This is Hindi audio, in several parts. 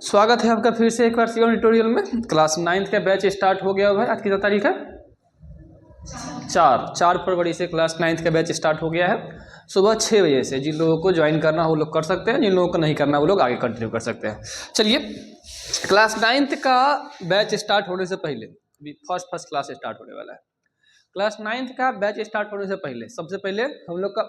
स्वागत है आपका फिर से एक बार सीओ ट्यूटोरियल में। क्लास 9th का बैच स्टार्ट हो गया है। आज की तारीख है 4 फरवरी से क्लास 9th का बैच स्टार्ट हो गया है। सुबह 6 बजे से जिन लोगों को ज्वाइन करना वो लोग कर सकते हैं, जिन लोगों को नहीं करना वो लोग आगे कंटिन्यू कर सकते हैं। चलिए, क्लास 9th का बैच स्टार्ट होने से पहले अभी फर्स्ट क्लास स्टार्ट होने वाला है। क्लास 9th का बैच स्टार्ट होने से पहले सबसे पहले हम लोग का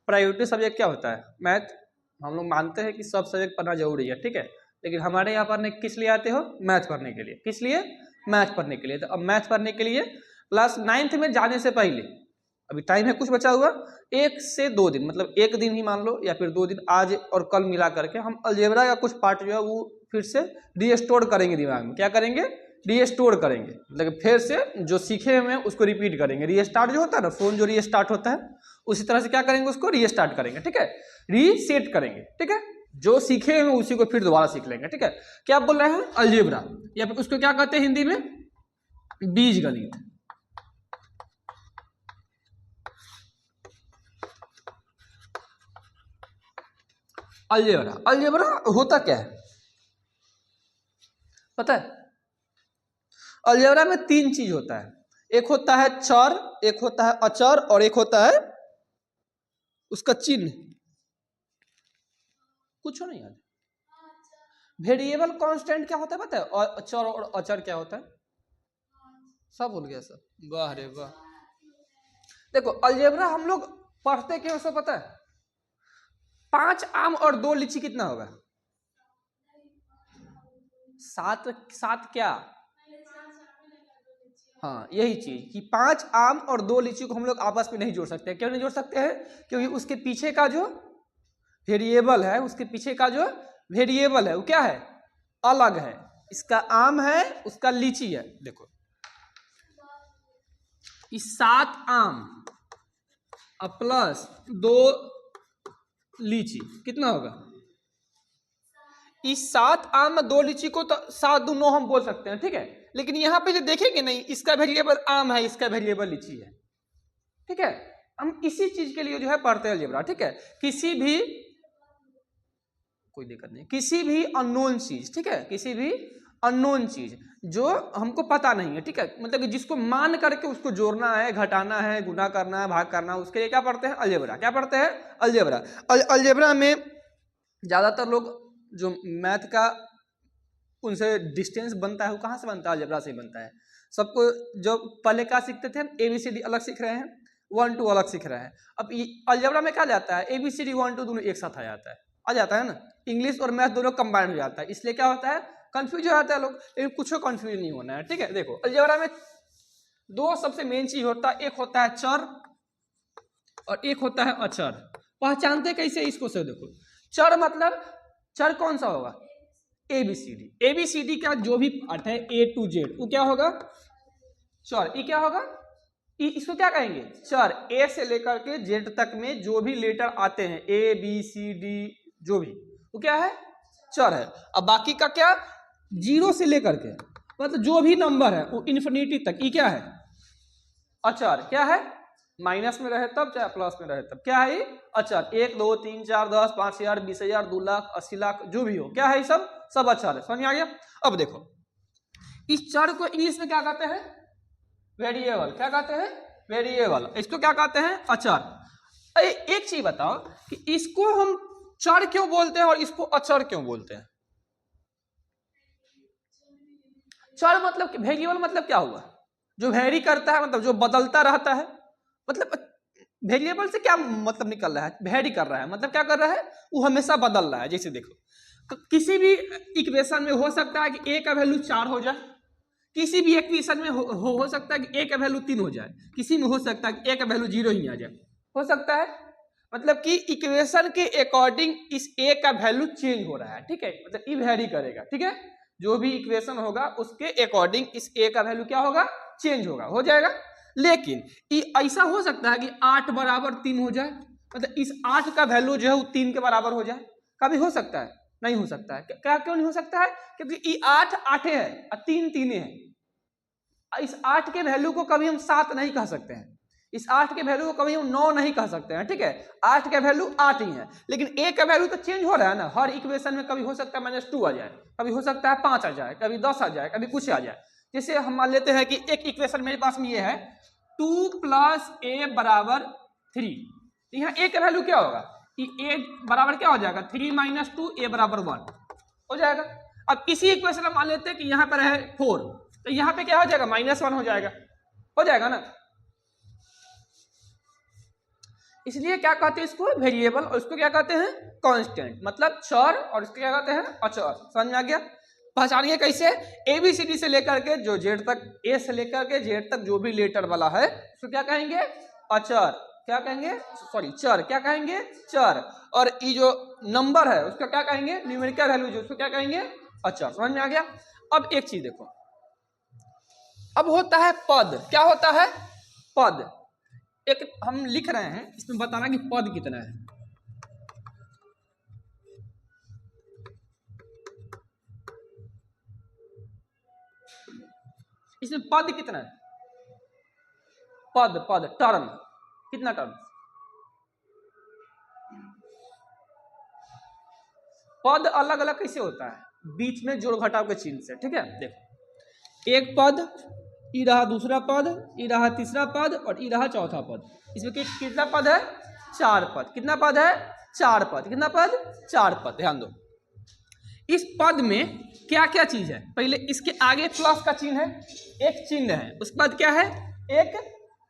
प्रायोरिटी सब्जेक्ट क्या होता है? मैथ। हम लोग मानते हैं कि सब सब्जेक्ट पढ़ना जरूरी है, ठीक है, लेकिन हमारे यहाँ पढ़ने किस लिए आते हो? मैथ पढ़ने के लिए। किस लिए? मैथ पढ़ने के लिए। तो अब मैथ पढ़ने के लिए क्लास 9th में जाने से पहले अभी टाइम है कुछ बचा हुआ 1 से 2 दिन, मतलब एक दिन ही मान लो या फिर 2 दिन, आज और कल मिला करके हम अलजेब्रा का कुछ पार्ट जो है वो फिर से रीस्टोर करेंगे दिमाग में। क्या करेंगे? रीस्टोर करेंगे, मतलब फिर से जो सीखे हुए हैं उसको रिपीट करेंगे। रीस्टार्ट जो होता है ना, फोन जो रीस्टार्ट होता है उसी तरह से क्या करेंगे, उसको रीस्टार्ट करेंगे, ठीक है, रीसेट करेंगे, ठीक है। जो सीखे हैं उसी को फिर दोबारा सीख लेंगे, ठीक है। क्या बोल रहे हैं? अलजेब्रा, या फिर उसको क्या कहते हैं हिंदी में? बीज गणित। अलजेब्रा, अलजेब्रा होता क्या है पता है? अलजेब्रा में 3 चीज होता है। एक होता है चर, एक होता है अचर, और एक होता है उसका चिन्ह। कुछ नहीं याद। वेरिएबल कांस्टेंट क्या होता है पता है? और चर और अचर क्या होता है? सब भूल गया सब। वाह रे वाह। देखो, अलजेब्रा हम लोग पढ़ते क्यों सो पता है? 5 आम और 2 लीची कितना होगा? 7 क्या? हाँ, यही चीज कि 5 आम और 2 लीची को हम लोग आपस में नहीं जोड़ सकते। क्यों नहीं जोड़ सकते हैं? क्योंकि उसके पीछे का जो वेरिएबल है, उसके पीछे का जो वेरिएबल है वो क्या है? अलग है। इसका आम है, उसका लीची है। देखो, इस 7 आम प्लस 2 लीची कितना होगा? इस 7 आम में 2 लीची को तो 7 दूनी 9 हम बोल सकते हैं, ठीक है। लेकिन यहाँ पे जो देखेंगे नहीं, इसका वेरिएबल आम है, इसका वेरिएबल लीची है, ठीक है। हम इसी चीज के लिए जो है पढ़ते हैं अलजेब्रा, ठीक है। किसी भी, कोई दिक्कत नहीं, किसी भी अननोन चीज, ठीक है, किसी भी अननोन चीज जो हमको पता नहीं है, ठीक है, मतलब कि जिसको मान करके उसको जोड़ना है, घटाना है, गुना करना है, भाग करना है, उसके लिए क्या पढ़ते हैं? अलजेब्रा। क्या पढ़ते हैं? अलजेब्रा। अलजेब्रा में ज्यादातर लोग जो मैथ का उनसे डिस्टेंस बनता है वो कहाँ से बनता है? अलजेब्रा से ही बनता है। सबको जो पहले क्या सीखते थे, ABCD अलग सीख रहे हैं, 1 2 अलग सीख रहे हैं। अब अलजेब्रा में क्या जाता है? ABCD 1 2 दोनों एक साथ आ जाता है ना। इंग्लिश और मैथ दोनों कंबाइंड हो जाता है, इसलिए क्या होता है? कंफ्यूज हो जाता है लोग। लेकिन कुछ कंफ्यूज नहीं होना है, ठीक है। देखो, अलजेब्रा में 2 सबसे मेन चीज होता है, एक होता है चर और एक होता है अचर। पहचानते कैसे इसको से? देखो, चर मतलब चर कौन सा होगा? ABCD। ABCD का जो भी पार्ट है A to Z वो क्या होगा? चर। ये क्या होगा? इसको क्या कहेंगे? चर। A से लेकर के Z तक में जो भी लेटर आते हैं, ABCD जो भी, वो क्या है? चर है। अब बाकी का क्या? 0 से लेकर के, मतलब जो भी नंबर है वो इन्फिनिटी तक, ये क्या है? अचर। क्या है? माइनस में रहे तब चाहे प्लस में रहे तब, क्या है ये? अचर। 1 2 3 4 10 5,000 20,000 2 लाख 80 लाख जो भी हो, क्या है? ये सब अचर है। समझ में आ गया? अब देखो, इस चर को इंग्लिश में क्या कहते हैं? वेरिएबल। क्या कहते हैं? वेरिएबल। इसको क्या कहते हैं? अचर। एक चीज बताओ कि इसको हम चर क्यों बोलते हैं और इसको अचर क्यों बोलते हैं? चर मतलब वेरिएबल मतलब क्या हुआ? जो वेरी करता है, मतलब जो बदलता रहता है। मतलब वेरिएबल से क्या मतलब निकल रहा है? वेरी कर रहा है, मतलब क्या कर रहा है? वो हमेशा बदल रहा है। जैसे देखो, किसी भी इक्वेशन में हो सकता है कि A का वैल्यू 4 हो जाए, किसी भी इक्वेशन में हो सकता है कि A का वैल्यू 3 हो जाए, किसी में हो सकता है कि A का वैल्यू 0 ही आ जाए, हो सकता है। मतलब कि इक्वेशन के अकॉर्डिंग इस A का वैल्यू चेंज हो रहा है, ठीक है, मतलब ये वेरी करेगा, ठीक है। जो भी इक्वेशन होगा उसके अकॉर्डिंग इस A का वैल्यू क्या होगा? चेंज होगा, हो जाएगा। लेकिन ऐसा हो सकता है कि 8 बराबर 3 हो जाए, मतलब इस 8 का वैल्यू जो है वो 3 के बराबर हो जाए। कभी हो सकता है? नहीं हो सकता है। क्या क्यों नहीं हो सकता है? क्योंकि ये 8 8 है और 3 3 है। इस 8 के वैल्यू को कभी हम 7 नहीं कह सकते हैं। इस 8 के वैल्यू को कभी हम 9 नहीं कह सकते हैं, ठीक है। 8 का वैल्यू 8 ही है, लेकिन a का वैल्यू तो चेंज हो रहा है ना। हर इक्वेशन में कभी हो सकता है -2 आ जाए, कभी हो सकता है 5 आ जाए, कभी 10 आ जाए, कभी कुछ आ जाए। जैसे हम मान लेते हैं कि एक इक्वेशन मेरे पास में ये है 2 + a = 3। यहाँ a का वैल्यू क्या होगा कि a बराबर क्या हो जाएगा 3 - 2 a = 1 हो जाएगा। अब इसी इक्वेशन में मान लेते हैं कि यहाँ पर है 4, तो यहाँ पे क्या हो जाएगा -1 हो जाएगा ना। इसलिए क्या कहते हैं इसको वेरिएबल, और इसको क्या कहते हैं कांस्टेंट, मतलब चर, और इसको क्या कहते हैं अचर। समझ में आ गया। पहचानिए कैसे, ABCD से लेकर के जो जेड तक, A से लेकर के जेड तक जो भी लेटर वाला है उसको क्या कहेंगे अचर, क्या कहेंगे सॉरी चर, क्या कहेंगे चर। और ये जो नंबर है उसका क्या कहेंगे न्यूमेरिकल वैल्यू, जो उसको क्या कहेंगे अचर। समझ में आ गया। अब एक चीज देखो, अब होता है पद। क्या होता है पद। एक हम लिख रहे हैं, इसमें बताना कि पद कितना है। इसमें पद कितना है, पद टर्म कितना टर्म। पद अलग अलग कैसे होता है, बीच में जोड़ घटाव के चिन्ह से, ठीक है। देखो एक पद, ई रहा दूसरा पद, ई रहा तीसरा पद, और ई रहा चौथा पद। इसमें कितना पद है 4 पद। कितना पद है 4 पद। कितना पद 4 पद। ध्यान दो, इस पद में क्या क्या चीज है। पहले इसके आगे प्लस का चिन्ह है, एक चिन्ह है। उसके बाद क्या है एक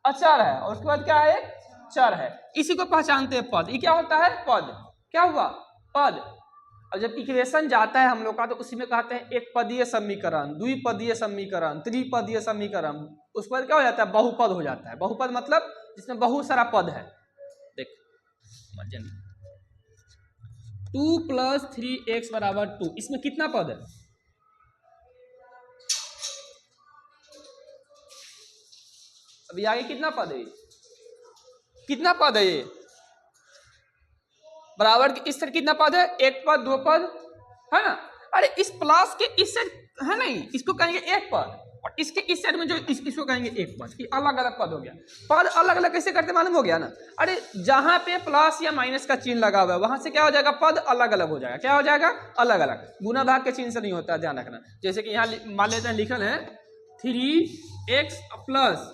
अचर है, और उसके बाद क्या है एक चर है। इसी को पहचानते हैं पद। ये क्या होता है पद। क्या हुआ पद। और जब इक्वेशन जाता है हम लोग का, तो उसी में कहते हैं एक पदीय समीकरण, द्विपदीय समीकरण, त्रिपदीय समीकरण। उस पर क्या हो जाता है बहुपद हो जाता है। बहुपद मतलब जिसमें बहुत सारा पद है। देख 2 + 3x = 2, इसमें कितना पद है। अभी आगे कितना पद है, कितना पद है ये बराबर के इस साइड कितना पद है, एक पद, दो पद है ना। अरे इस प्लस के इस साइड है नहीं, इसको कहेंगे एक पद, और इसके इस साइड में जो इसको कहेंगे एक पद। ये अलग अलग पद हो गया। पद अलग अलग कैसे करते मालूम हो गया ना। अरे जहां पे प्लस या माइनस का चिन्ह लगा हुआ है वहां से क्या हो जाएगा पद अलग अलग हो जाएगा। क्या हो जाएगा अलग अलग। गुना भाग के चिन्ह से नहीं होता, ध्यान रखना। जैसे कि यहाँ मान लेते हैं लिखल है 3x +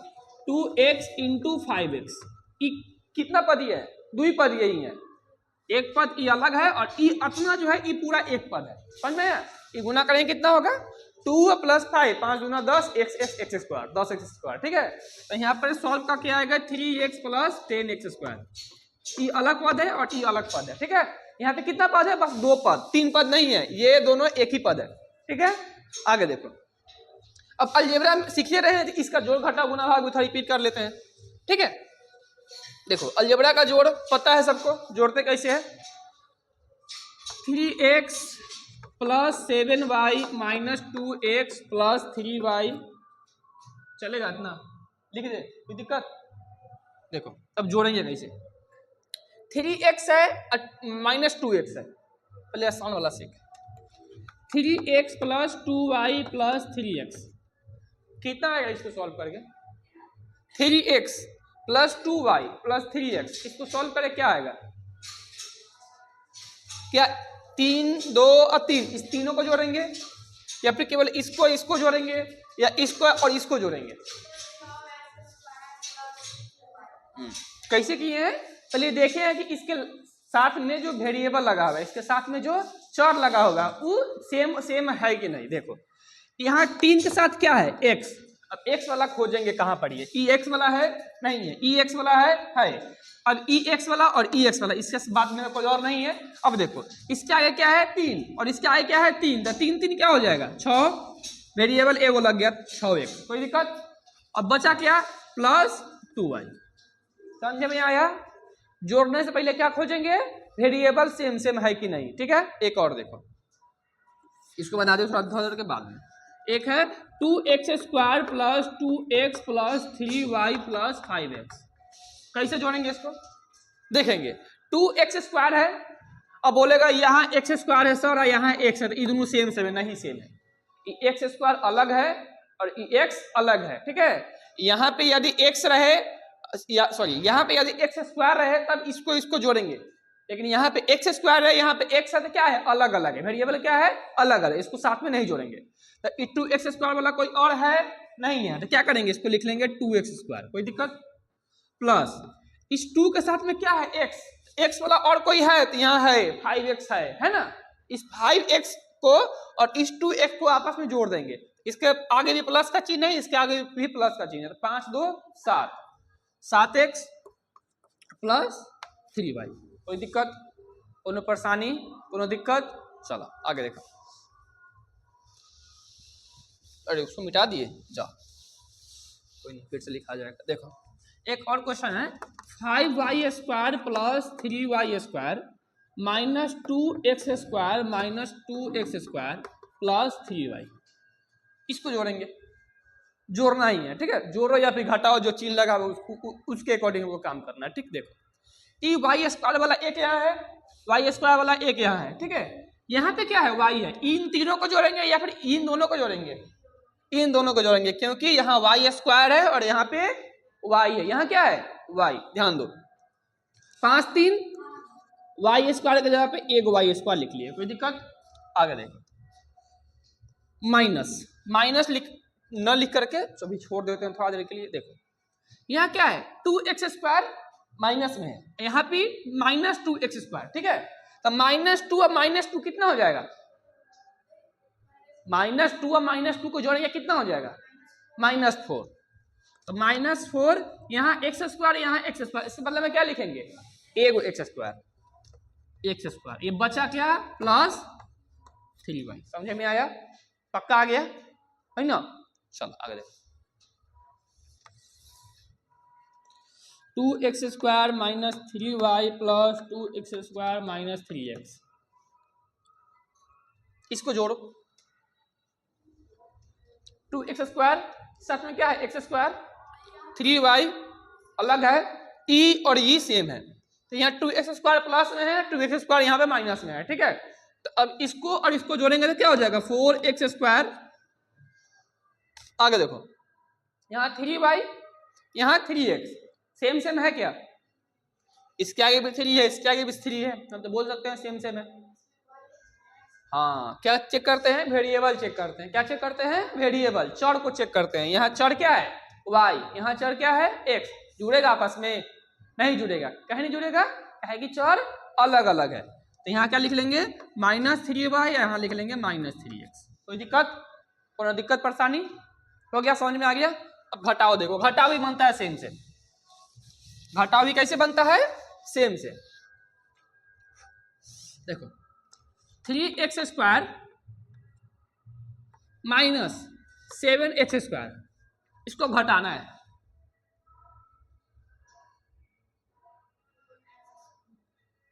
2x × 5x। कितना पद है द्विपद यही है। एक पद ई अलग है, और ई अपना जो है ई पूरा एक पद है। समझ में ये गुना करेंगे कितना होगा 2 + 5, 5 दूना 10, x² 10x²। ठीक है, तो यहाँ पर सॉल्व का क्या आएगा 3x + 10x²। ई अलग पद है और ई अलग पद है। ठीक है, यहाँ पे कितना पद है बस 2 पद, 3 पद नहीं है, ये दोनों एक ही पद है। ठीक है, आगे देखो। अब अलजेब्रा सीखते रहे हैं, इसका जोड़ घटाव गुना भाग थोड़ा रिपीट कर लेते हैं। ठीक है, देखो अलजेब्रा का जोड़ पता है सबको, जोड़ते कैसे है 3x + 7y - 2x + 3y। चलेगा इतना लिख दे, कोई दिक्कत। देखो अब जोड़ेंगे कैसे। 3x है -2x है, पहले आसान वाला सीख। 3x + 2y + 3x कितना आएगा इसको सॉल्व करके। 3x + 2y + 3x, इसको सॉल्व करें क्या आएगा, क्या 3 2 और 3, इस तीनों को जोड़ेंगे या फिर केवल इसको जोड़ेंगे, या इसको और इसको जोड़ेंगे। कैसे किए हैं पहले देखे हैं कि इसके साथ में जो वेरिएबल लगा हुआ है, इसके साथ में जो चर लगा होगा वो सेम है कि नहीं। देखो यहाँ 3 के साथ क्या है x। अब x वाला खोजेंगे कहाँ पर, ये ex वाला है नहीं है, ex वाला है। अब ex वाला और ex वाला इसके बाद में कोई और नहीं है। अब देखो इसके आगे क्या है 3, और इसके आगे क्या है 3, तो 3 3 क्या हो जाएगा 6, वेरिएबल ए वो लग गया 6x, कोई दिक्कत। अब बचा क्या +2y। समझ में आया। जोड़ने से पहले क्या खोजेंगे वेरिएबल सेम है कि नहीं। ठीक है, एक और देखो, इसको बना दो थोड़ा के बाद में। एक है 2x² + 2x + 3y + 5x। कैसे जोड़ेंगे इसको देखेंगे। 2x² है, अब बोलेगा यहाँ x² है सर, यहाँ x है, तो ये दोनों सेम है नहीं, सेम है। x² अलग है और x अलग है। ठीक है, यहाँ पे यदि x रहे सॉरी यहाँ पे यदि एक्स स्क्वायर रहे तब इसको जोड़ेंगे, लेकिन यहाँ पे एक्स स्क्वायर है, यहाँ पे एक्स है तो क्या है, अलग अलग है, वेरिएबल क्या है, अलग अलग, इसको साथ में नहीं जोड़ेंगे। तो ई टू एक्स स्क्वायर वाला कोई और है नहीं है, तो क्या करेंगे, इसको लिख लेंगे 2x स्क्वायर, कोई दिक्कत, प्लस इस 2 के साथ में क्या है, एक्स वाला और कोई है तो यहाँ है 5x है ना, इस 5x को और इस 2x को आपस में जोड़ देंगे, इसके आगे भी प्लस का चिन्ह है, इसके आगे भी प्लस का चिन्ह है, तो 5 2 7, 7x प्लस 3y, कोई दिक्कत, कोनो परेशानी, कोनो दिक्कत, चलो आगे देखो। अरे उसको मिटा दिए, जाओ कोई नहीं, फिर से लिखा जाएगा। देखो एक और क्वेश्चन है, 5y square plus 3y square minus 2x square minus 2x square plus 3y, इसको जोड़ेंगे, जोड़ना ही है, ठीक है, जोड़ो या फिर घटाओ, जो चिन्ह लगा उसके अकॉर्डिंग वो काम करना है, ठीक। देखो ये वाई स्क्वायर वाला एक यहाँ है, वाई स्क्वायर वाला एक यहाँ है, ठीक है, यहाँ पे क्या है, वाई है, इन तीनों को जोड़ेंगे या फिर इन दोनों को जोड़ेंगे, इन दोनों को जोड़ेंगे, क्योंकि यहाँ वाई स्क्वायर है और यहाँ पे वाई है, यहाँ क्या है, वाई, ध्यान दो, 5 3 वाई स्क्वायर की जगह पे एक वाई स्क्वायर लिख लिए, कोई दिक्कत, आगे देखो, माइनस न लिख करके सभी छोड़ देते हैं थोड़ा देर के लिए। देखो यहाँ क्या है, 2x स्क्वायर माइनस में है, यहाँ पे माइनस 2x स्क्वायर, ठीक है, तो -2 और -2 कितना हो जाएगा, -2 और -2 को जोड़ेंगे कितना हो जाएगा, -4, तो -4 यहाँ x स्क्वायर, यहाँ x स्क्वायर, इसके बदले में क्या लिखेंगे, एगो x स्क्वायर, ये बचा क्या, प्लस 3y, समझे में आया, पक्का आ गया है ना, चलो आगे देखो, 2x square minus 3y plus 2x square minus 3x, इसको जोड़ो, 2x स्क्वायर साथ में क्या है, x स्क्वायर, 3y अलग है, e और e सेम है, तो यहाँ 2x स्क्वायर प्लस में है, 2x स्क्वायर यहाँ पे माइनस में है, ठीक है, तो अब इसको और इसको जोड़ेंगे तो क्या हो जाएगा, 4x स्क्वायर, आगे देखो यहाँ 3y यहाँ 3x, सेम है क्या, इसके आगे भी 3 है, इसके आगे भी 3 है, हम तो बोल सकते हैं सेम है। हाँ, क्या चेक करते हैं, वेरिएबल चेक करते हैं, क्या चेक करते हैं, वेरिएबल, चर को चेक करते हैं, यहाँ चर क्या है, y, यहाँ चर क्या है, x, जुड़ेगा आपस में, नहीं जुड़ेगा, कहीं नहीं जुड़ेगा, कहे कि चर अलग अलग है, तो यहाँ क्या लिख लेंगे, -3y, यहाँ लिख लेंगे -3x, कोई दिक्कत, कोनो दिक्कत परेशानी हो गया, समझ में आ गया। अब घटाओ, देखो घटाओ भी बनता है सेम से, घटाओ भी कैसे बनता है, सेम से, देखो 3x square minus 7x square, इसको घटाना है,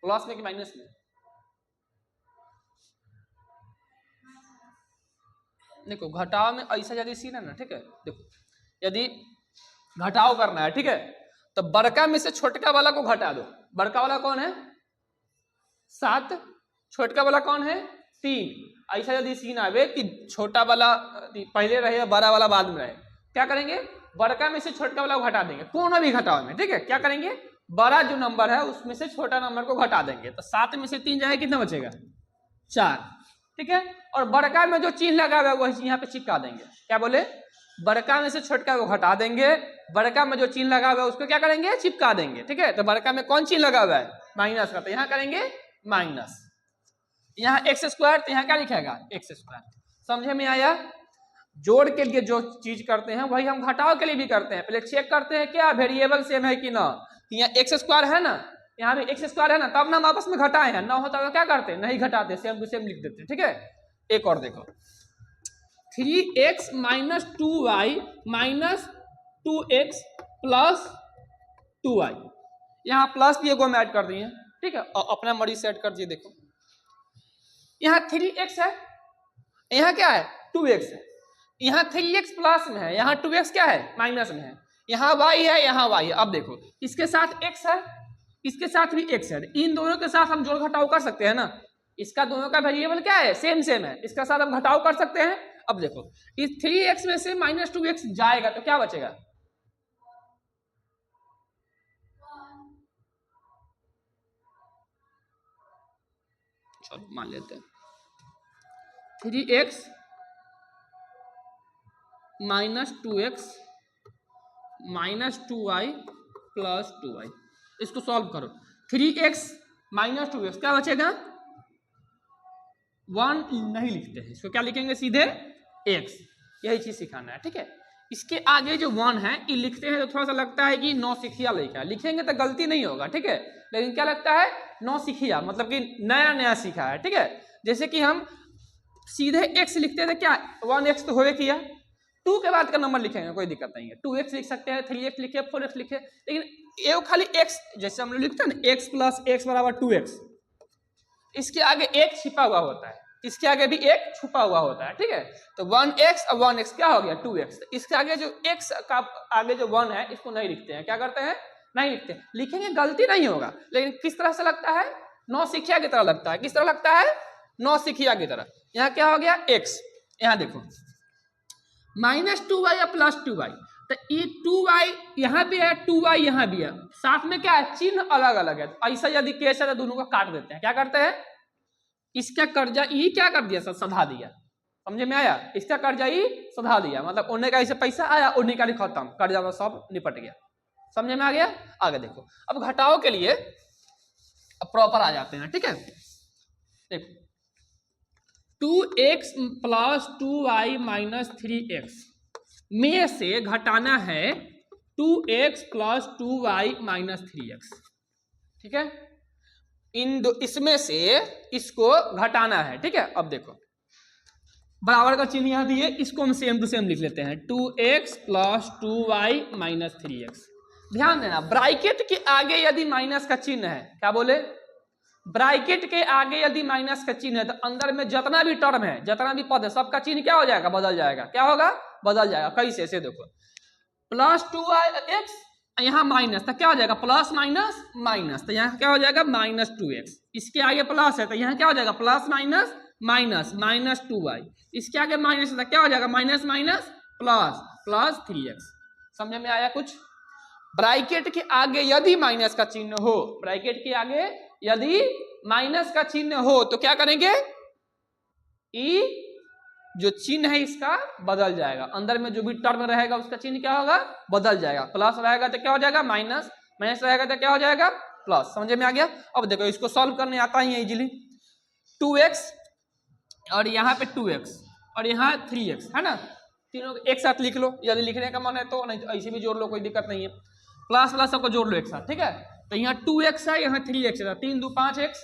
प्लस में कि माइनस में, देखो घटाओ में ऐसा यदि सीन है ना, ठीक है, देखो यदि घटाओ करना है, ठीक है, तो बड़का में से छोटका वाला को घटा दो, बड़का वाला कौन है, 7, छोटका वाला कौन है, 3, ऐसा यदि सीन आवे कि छोटा वाला पहले रहे बड़ा वाला बाद में रहे, क्या करेंगे, बड़का में से छोटका वाला को घटा देंगे, कोनो भी घटाओ में, ठीक है, क्या करेंगे, बड़ा जो नंबर है उसमें से छोटा नंबर को घटा देंगे, तो 7 में से 3 जाए कितना बचेगा, 4, ठीक है, और बड़का में जो चिन्ह लगा हुआ है वही यहाँ पे चिपका देंगे, क्या बोले, बड़का में से छोटका को घटा देंगे, बड़का में जो चिन्ह लगा हुआ है उसको क्या करेंगे, चिपका देंगे, ठीक है, तो बड़का में कौन चिन्ह लगा हुआ है, माइनस का, तो यहाँ करेंगे माइनस, यहाँ x स्क्वायर, तो यहाँ क्या लिखेगा, x स्क्वायर, समझे में आया। जोड़ के लिए जो चीज करते हैं वही हम घटाव के लिए भी करते हैं, पहले चेक करते हैं क्या वेरिएबल सेम है कि ना, यहाँ x स्क्वायर है ना, यहाँ भी x स्क्वायर है ना, तब ना हम आपस में घटाए हैं, ना होता तो क्या करते, नहीं घटाते, सेम टू सेम लिख देते, ठीक है। एक और देखो, 3x minus 2y minus 2x plus 2y, यहाँ प्लस भी एगो हम ऐड कर दिए, ठीक है, और अपना मर्जी से ऐड कर दिए। देखो यहाँ 3x है, यहाँ क्या है 2x है, यहाँ 3x प्लस में है, यहाँ 2x क्या है माइनस में है, यहाँ y है, यहाँ y है। अब देखो इसके साथ x है, इसके साथ भी x है, इन दोनों के साथ हम जोड़ घटाव कर सकते हैं ना, इसका दोनों का वेरिएबल क्या है सेम है, इसका साथ हम घटाव कर सकते हैं। अब देखो इस 3x में से -2x जाएगा तो क्या बचेगा, सॉल्व मान लेते हैं 3x minus 2x minus 2y plus 2y। इसको सॉल्व करो। 3x माइनस 2x क्या बचेगा 1 नहीं लिखते हैं, इसको क्या लिखेंगे सीधे x। यही चीज सिखाना है, ठीक है। इसके आगे जो 1 है ये लिखते हैं तो थोड़ा सा लगता है कि नौसिखिया लिखा है, लिखेंगे तो गलती नहीं होगा, ठीक है। लेकिन क्या लगता है नौसिखिया, मतलब कि नया नया सीखा है, ठीक है। जैसे कि हम सीधे x लिखते थे, क्या 1x तो होवे किया, 2 के बाद का नंबर लिखेंगे कोई दिक्कत नहीं है, 2x लिख सकते हैं, 3x लिखे, 4x लिखे, लेकिन ये खाली x जैसे हम लोग लिखते हैं ना x प्लस x बराबर 2x, इसके आगे एक छिपा हुआ होता है, इसके आगे भी एक छुपा हुआ होता है, ठीक है। तो 1x और 1x क्या हो गया 2x। इसके आगे जो x का आगे जो 1 है इसको नहीं लिखते हैं, क्या करते हैं नहीं लिखते, लिखेंगे गलती नहीं होगा, लेकिन किस तरह से लगता है नौसिखिया की तरह लगता है। किस तरह लगता है नौसिखिया की तरह। यहाँ क्या हो गया x, यहाँ देखो माइनस 2y या प्लस 2y, तो ये 2y यहाँ भी है 2y यहाँ भी है, साथ में क्या है चिन्ह अलग अलग है। ऐसा यदि केस है तो दोनों को काट देते हैं, क्या करते हैं इसका कर्जा ई क्या कर दिया सधा दिया, समझे में आया, इसका कर्जा ई सधा दिया, मतलब उन्हें का ऐसे पैसा आया उन्हें का खत्म, कर्जा में सब निपट गया, समझे में आ गया। आगे देखो अब घटाओ के लिए अब प्रॉपर आ जाते हैं, ठीक है। देखो 2x plus 2y minus 3x में से घटाना है 2x plus 2y minus 3x, ठीक है। इसमें से इसको घटाना है, ठीक है। अब देखो बराबर का चिन्ह यहां दिए, इसको हम सेम टू सेम लिख लेते हैं 2x plus 2y minus 3x। ध्यान देना ब्रैकेट के आगे यदि माइनस का चिन्ह है, क्या बोले ब्रैकेट के आगे यदि माइनस का चिन्ह है तो अंदर में जितना भी टर्म है जितना भी पद है सबका चिन्ह क्या हो जाएगा बदल जाएगा, क्या होगा बदल जाएगा। कैसे से देखो प्लस 2x यहाँ माइनस तो क्या हो जाएगा प्लस माइनस माइनस, तो यहाँ क्या हो जाएगा माइनस 2x, इसके आगे प्लस है तो यहाँ क्या हो जाएगा plus minus minus minus 2y, इसके आगे माइनस है तो क्या हो जाएगा minus minus plus plus 3x। समझ में आया कुछ। ब्रैकेट के आगे यदि माइनस का चिन्ह हो, ब्रैकेट के आगे यदि माइनस का चिन्ह हो तो क्या करेंगे ई जो चिन्ह है इसका बदल जाएगा, अंदर में जो भी टर्म रहेगा उसका चिन्ह क्या होगा बदल जाएगा, प्लस रहेगा तो क्या हो जाएगा माइनस, माइनस रहेगा तो क्या हो जाएगा प्लस। समझे में आ गया। अब देखो इसको सॉल्व करने आता ही है इजीली, 2x और यहाँ पे 2x और यहाँ 3x है ना, तीनों एक साथ लिख लो यदि लिखने का मन है तो, नहीं तो ऐसे भी जोड़ लो कोई दिक्कत नहीं है, प्लस प्लस सबको जोड़ लो एक साथ, ठीक है। तो यहाँ 2x है यहाँ 3x है, 3 2 5x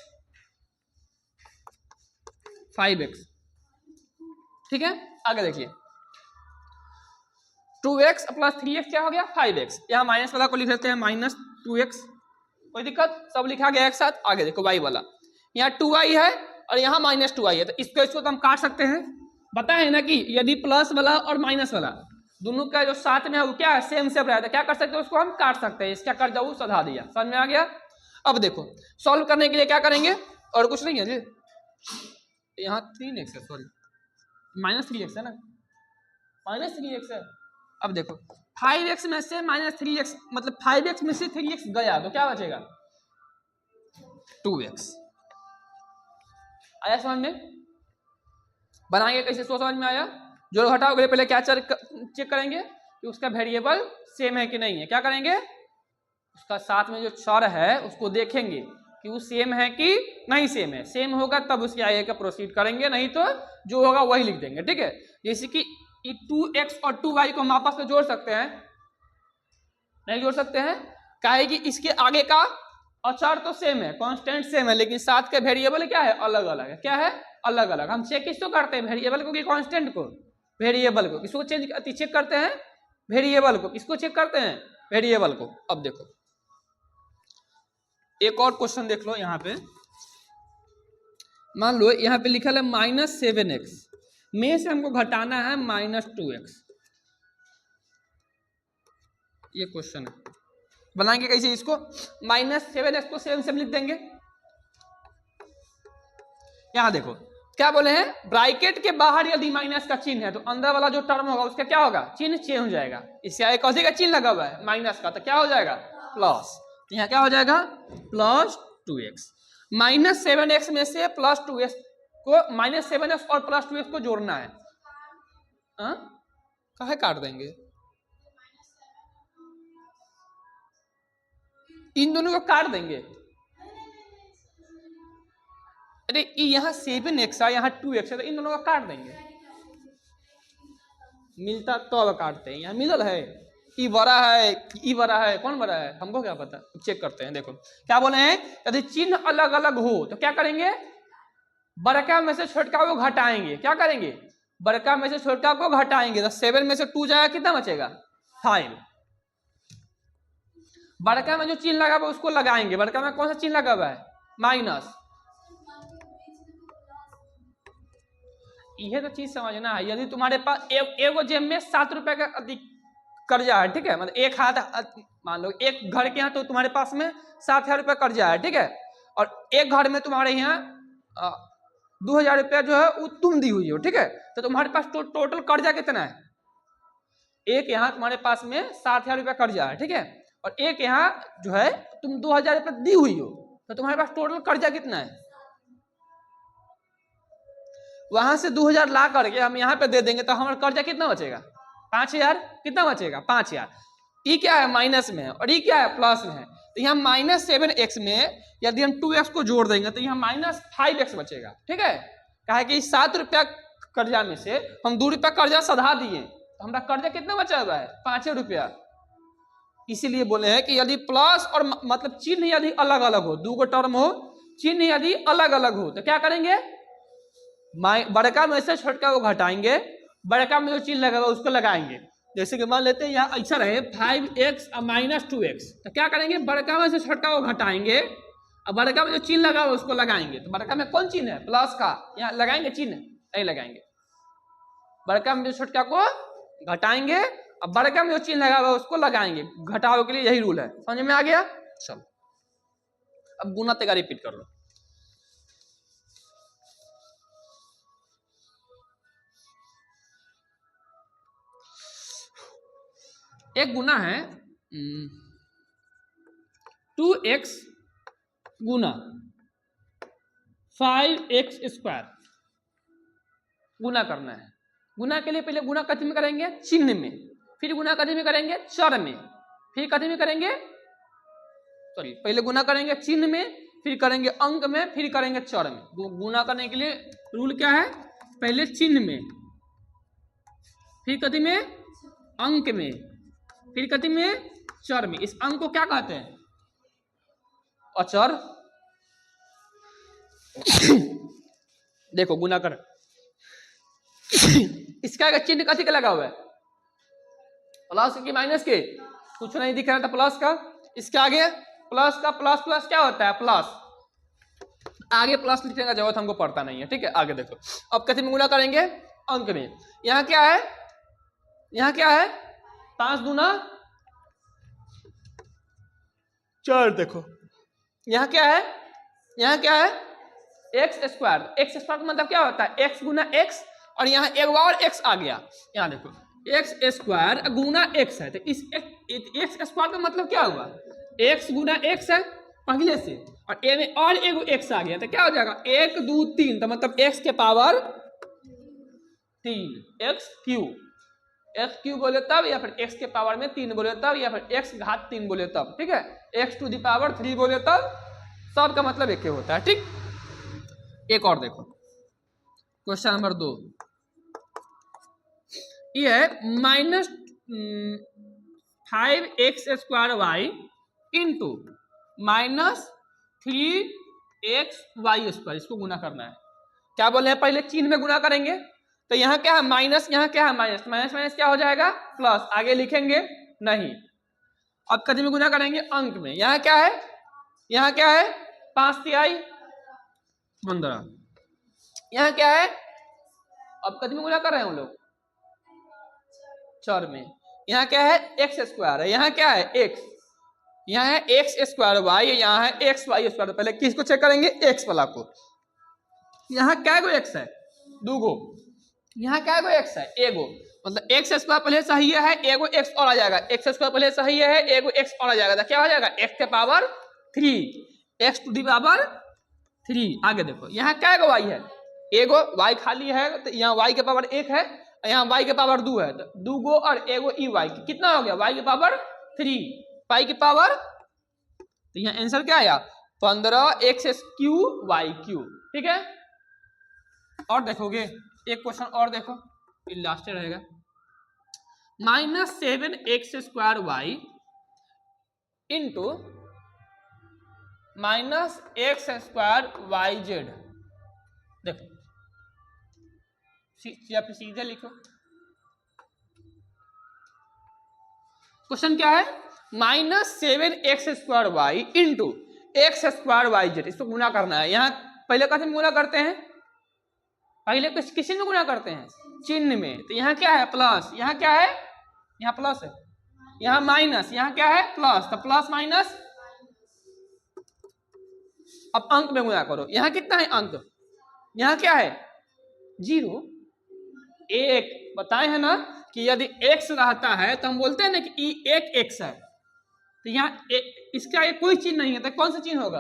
5x, ठीक है। आगे देखिए 2x प्लस 3x क्या हो गया 5x, यहाँ माइनस वाला को लिख लेते हैं माइनस 2x, कोई दिक्कत सब लिखा गया एक साथ। आगे देखो y वाला, यहाँ 2y है और यहाँ माइनस 2y है, तो इसको तो हम काट सकते हैं, पता है ना कि यदि प्लस वाला और माइनस वाला दोनों का जो साथ में है वो क्या है सेम सेम रहता है, क्या कर सकते हैं उसको हम काट सकते हैं, इसका कर्जा वो सधा दिया। समझ में आ गया। अब देखो सॉल्व करने के लिए क्या करेंगे और कुछ नहीं है जी, यहाँ 3x है, सॉरी माइनस 3x है ना, माइनस 3x है। अब देखो 5x में से माइनस 3x मतलब 5x में से 3x गया तो क्या बचेगा 2x। आया समझ में, बनाएंगे कैसे समझ में आया। जोड़ घटाओ के लिए पहले क्या चेक करेंगे कि उसका वेरिएबल सेम है कि नहीं है, क्या करेंगे उसका साथ में जो चर है उसको देखेंगे कि वो सेम है कि नहीं सेम है, सेम होगा तब उसके आगे का प्रोसीड करेंगे, नहीं तो जो होगा वही लिख देंगे, ठीक है। जैसे कि 2x और 2y को हम आपस में जोड़ सकते हैं, नहीं जोड़ सकते हैं, काहे कि इसके आगे का अचर तो सेम है, कांस्टेंट सेम है, लेकिन साथ के वेरिएबल क्या है अलग अलग है, क्या है अलग अलग। हम चेक किसको करते हैं वेरिएबल को कि कांस्टेंट को, वेरिएबल को किसको चेक करते हैं वेरिएबल को, किसको चेक करते हैं वेरिएबल को। अब देखो एक और क्वेश्चन देख लो, यहाँ पे मान लो यहाँ पे लिखा है माइनस 7x में से हमको घटाना है माइनस 2x, ये क्वेश्चन है। बनाएंगे कैसे इसको, माइनस 7x को सेम सेम लिख देंगे। यहां देखो क्या बोले हैं ब्रैकेट के बाहर यदि माइनस का चिन्ह है तो अंदर वाला जो टर्म होगा उसका क्या होगा चिन्ह चेंज हो जाएगा, इससे आगे कौन का चिन्ह लगा हुआ है माइनस का, तो क्या हो जाएगा प्लस, यहाँ क्या हो जाएगा प्लस 2x। -7x में से +2x को -7x और +2x को जोड़ना है। काहे काट देंगे? इन दोनों को काट देंगे। अरे यहाँ 7x है, यहाँ 2x है, तो इन दोनों को काट देंगे। मिलता तो अब काटते हैं। यहाँ मिलल है, ई बड़ा है, ई बड़ा है, कौन बड़ा है हमको क्या पता, चेक करते हैं। देखो क्या बोले हैं, यदि चिन्ह अलग अलग हो तो क्या करेंगे, बड़का में से छोटका को घटाएंगे। क्या करेंगे, बड़का में से छोटका को घटाएंगे। तो 7 में से 2 जाएगा, कितना बचेगा 5। बड़का में जो चिन्ह लगा हुआ है उसको लगाएंगे। बड़का में कौन सा चिन्ह लगा हुआ है, माइनस। यह तो चीज समझना है। यदि तुम्हारे पास एगो जेब में 7 रुपए का अधिक कर्जा है, ठीक है, मतलब एक हाथ, मान लो एक घर के यहाँ तो तुम्हारे पास में 7,000 रुपया कर्जा है, ठीक है, और एक घर में तुम्हारे यहाँ 2,000 रुपया जो है वो तुम दी हुई हो, ठीक है, तो तुम्हारे पास टोटल कर्जा कितना है, एक यहाँ तुम्हारे पास में 7,000 रुपया कर्जा है, ठीक है, और एक यहाँ जो है तुम 2,000 रुपया दी हुई हो, तो तुम्हारे पास टोटल कर्जा कितना है। वहां से 2,000 ला करके हम यहाँ पे दे देंगे तो हमारा कर्जा कितना बचेगा, 5,000। कितना बचेगा, 5,000। ये क्या है, माइनस में है, और ये क्या है, प्लस में है। तो यहाँ -7x में यदि हम 2x को जोड़ देंगे तो यहाँ -5x बचेगा, ठीक है। कहा कि 7 रुपया कर्जा में से हम 2 रुपया कर्जा सधा दिए, तो हमारा कर्जा कितना बचा हुआ है, 5 रुपया। इसीलिए बोले हैं कि यदि प्लस और मतलब चिन्ह यदि अलग अलग हो, 2 टर्म हो, चिन्ह यदि अलग अलग हो, तो क्या करेंगे, बड़का में से छोटका को घटाएंगे, बड़का में जो चिन्ह लगा हुआ उसको लगाएंगे। जैसे कि मान लेते हैं यहाँ ऐसा रहे 5x और -2x, तो क्या करेंगे, बड़का में से छोटका को घटाएंगे और बड़का में जो चिन्ह लगा हुआ उसको लगाएंगे। तो बड़का में कौन चिन्ह है, प्लस का, यहाँ लगाएंगे चिन्ह, नहीं लगाएंगे। बड़का में जो छोटका को घटाएंगे और बड़का में जो चिन्ह लगा हुआ उसको लगाएंगे। घटाओ के लिए यही रूल है, समझ में आ गया। चलो अब गुना तेगा रिपीट कर लो। एक गुना है 2x गुना 5x²। गुना करना है। गुना के लिए पहले गुना कथी में करेंगे, चिन्ह में, फिर गुना कथी में करेंगे, चर में, फिर कथी में करेंगे, सॉरी पहले गुना करेंगे चिन्ह में, फिर करेंगे अंक में, फिर करेंगे चर में। गुना करने के लिए रूल क्या है, पहले चिन्ह में, फिर कथी में, अंक में, फिर कथी में, चर में। इस अंक को क्या कहते हैं, अचर। देखो गुना कर, इसका चिन्ह कथी का लगा हुआ है, प्लस की माइनस के, कुछ नहीं दिख रहा था प्लस का। इसके आगे प्लस का, प्लस प्लस क्या होता है, प्लस। आगे प्लस लिखने का जरूरत हमको पड़ता नहीं है, ठीक है। आगे देखो, अब कथी में गुना करेंगे, अंक में। यहाँ क्या है, यहाँ क्या है, 5 दूना 4। देखो यहाँ क्या है, यहाँ क्या है, x²। x² का मतलब क्या होता है, x गुना x, और यहाँ एक और x आ गया। यहाँ देखो x² गुना x है, तो इस x² का मतलब क्या हुआ, x गुना x है पहले से, और a में और एगो x आ गया, तो क्या हो जाएगा 1 2 3, तो मतलब x के पावर 3, x³ बोले तब, या फिर x के पावर में 3 बोले तब, या फिर x घात 3 बोले तब, ठीक है। x⁻³ बोले तब, सबका मतलब एक ही होता है, ठीक। एक और देखो, क्वेश्चन नंबर 2, ये है -5x² इंटू -3xy²। इसको गुना करना है। क्या बोले हैं, पहले चिन्ह में गुना करेंगे, तो यहाँ क्या है माइनस, यहाँ क्या है माइनस, माइनस माइनस क्या हो जाएगा, प्लस। आगे लिखेंगे नहीं। अब कथी में गुना करेंगे, अंक में। यहाँ क्या है, यहाँ क्या है 5 तिहाई 15। यहाँ क्या है, अब कथी में गुना कर रहे हैं हम लोग, चर में। यहाँ क्या है, x² है, यहाँ क्या है x, यहाँ है x²y, यहाँ है xy²। पहले किसको चेक करेंगे, x वाला को। यहाँ क्या गो x है, 2 गो। यहाँ क्या गो x है, एगो, मतलब x² पहले सही है, एगो x और आ जाएगा, x² पहले सही है, एगो x और आ जाएगा, तो क्या हो जाएगा x के पावर 3, x⁻³ 3। आगे देखो यहाँ क्या y है, एगो y खाली है तो यहाँ y के पावर 1 है, यहाँ y के पावर 2 है, तो 2 गो और एगो ई y कितना हो गया y के पावर 3 y के पावर, तो यहाँ आंसर क्या आया 15x क्यू वाई क्यू। ठीक है, और देखोगे एक क्वेश्चन और देखो, लास्ट रहेगा, -7x² इंटू -x² YZ। देखो या फिर सीधे लिखो, क्वेश्चन क्या है, -7x² y into x² YZ, इसको गुना करना है। यहाँ पहले कैसे गुना करते हैं, पहले किसी में गुना करते हैं, चिन्ह में। तो यहाँ क्या है प्लस, यहाँ क्या है, यहाँ प्लस है, यहाँ माइनस, यहाँ क्या है प्लस, तो प्लस माइनस। अब अंक में गुना करो, यहाँ कितना है अंक, यहाँ क्या है 0 1। बताए हैं ना कि यदि x रहता है तो हम बोलते हैं ना कि एक x है, तो यहाँ इसके आगे कोई चिन्ह नहीं है तो कौन सा चिन्ह होगा,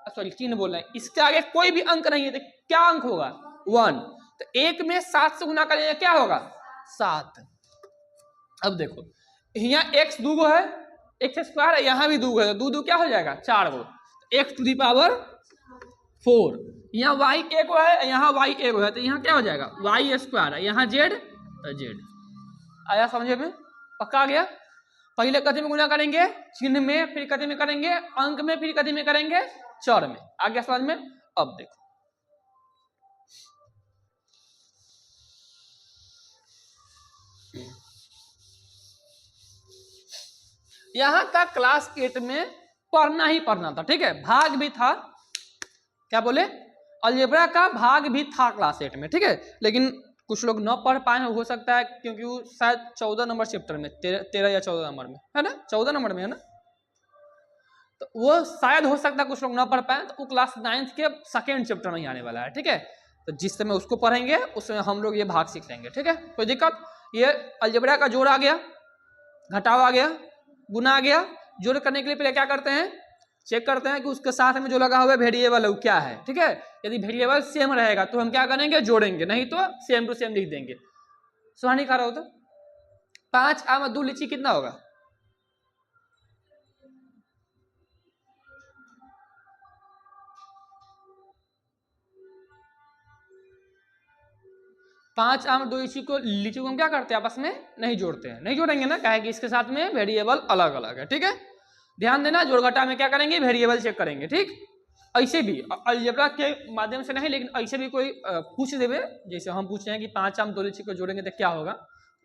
सॉरी चिन्ह बोल रहे हैं, इसके आगे कोई भी अंक नहीं है तो क्या अंक होगा 1। तो 1 में 7 से गुना करेंगे क्या होगा 7। अब देखो यहाँ x 2 गो है, x² है, यहाँ भी 2 है, तो 2 क्या हो जाएगा 4 गो, x⁴ 4। यहाँ y 1 गो है, यहाँ y 1 गो है, तो यहाँ क्या हो जाएगा y² है, यहाँ z तो z। आया समझे में, पक्का आ गया। पहले कथी में गुना करेंगे चिन्ह में, फिर कथी में करेंगे अंक में, फिर कथी में करेंगे चर में। आ गया समझ में। अब देखो यहां तक क्लास 8 में पढ़ना ही पढ़ना था, ठीक है, भाग भी था, क्या बोले अलजेब्रा का भाग भी था क्लास 8 में, ठीक है, लेकिन कुछ लोग न पढ़ पाए हो सकता है क्योंकि वो शायद 14 नंबर चैप्टर में 13 या 14 नंबर में है ना, 14 नंबर में है ना, तो वो शायद हो सकता है कुछ लोग न पढ़ पाए, तो वो क्लास 9 के सेकेंड चैप्टर में ही आने वाला है, ठीक है। तो जिस समय उसको पढ़ेंगे उसमें हम लोग ये भाग सीख लेंगे, ठीक है, कोई दिक्कत। ये अलजेब्रा का जोड़ आ गया, घटाव आ गया, गुना आ गया। जोड़ करने के लिए पहले क्या करते हैं, चेक करते हैं कि उसके साथ में जो लगा हुआ है वेरिएबल है वो क्या है, ठीक है। यदि वेरिएबल सेम रहेगा तो हम क्या करेंगे जोड़ेंगे, नहीं तो सेम टू सेम लिख देंगे। सुहानी खा रहा हो तो 5 आम 2 लीची कितना होगा, पांच आम 2 लीची को हम क्या करते हैं आपस में नहीं जोड़ते हैं, नहीं जोड़ेंगे ना, कहे कि इसके साथ में वेरिएबल अलग अलग है, ठीक है। ध्यान देना जोड़ घटा में क्या करेंगे वेरिएबल चेक करेंगे, ठीक। ऐसे भी अलजेब्रा के माध्यम से नहीं, लेकिन ऐसे भी कोई पूछ देवे, जैसे हम पूछ रहे हैं कि 5 आम 2 लीची को जोड़ेंगे तो क्या होगा,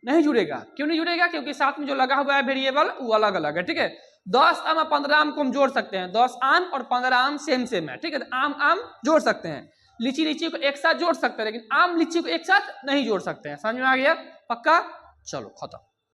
नहीं जुड़ेगा। क्यों नहीं जुड़ेगा, क्योंकि साथ में जो लगा हुआ है वेरिएबल वो अलग अलग है, ठीक है। 10 आम और 15 आम को हम जोड़ सकते हैं, 10 आम और 15 आम सेम सेम है, ठीक है, तो आम आम जोड़ सकते हैं। लीची लीची को एक साथ जोड़ सकते हैं, लेकिन आम लीची को एक साथ नहीं जोड़ सकते हैं। समझ में आ गया, पक्का, चलो खत्म।